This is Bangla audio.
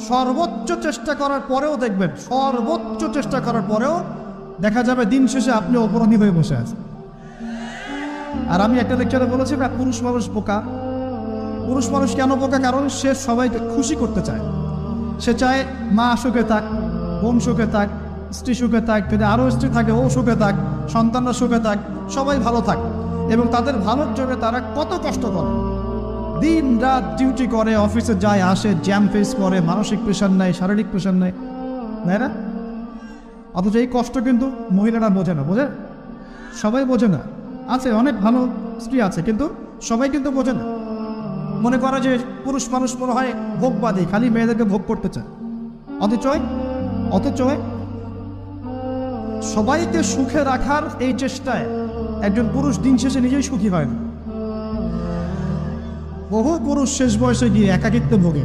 সর্বোচ্চ চেষ্টা করার পরেও দেখবেন, সর্বোচ্চ চেষ্টা করার পরেও দেখা যাবে দিন শেষে আপনি অপরাধী হয়ে বসে আছেন। আর আমি একটা লেকচারে বলেছি না, পুরুষ মানুষ বোকা। পুরুষ মানুষ কেন বোকা? কারণ সে সবাইকে খুশি করতে চায়। সে চায় মা সুখে থাক, বোন সুখে থাক, স্ত্রী সুখে থাক, যদি আরও স্ত্রী থাকে ও সুখে থাক, সন্তানরা সুখে থাক, সবাই ভালো থাক। এবং তাদের ভালোর জন্য তারা কত কষ্ট করে, দিন রাত ডিউটি করে, অফিসে যায় আসে, জ্যাম ফেস করে, মানসিক প্রেশার নেয়, শারীরিক প্রেশার নেয়, তাই না? অথচ এই কষ্ট কিন্তু মহিলারা বোঝে না। বোঝে? সবাই বোঝে না। আছে অনেক ভালো স্ত্রী আছে, কিন্তু সবাই কিন্তু বোঝে না। মনে করে যে পুরুষ মানুষ মনে হয় ভোগবাদী, খালি মেয়েদেরকে ভোগ করতে চায়। অথচ সবাইকে সুখে রাখার এই চেষ্টায় একজন পুরুষ দিন শেষে নিজেই সুখী হয় না। বহু পুরুষ শেষ বয়সে গিয়ে একাকিত্বে ভোগে।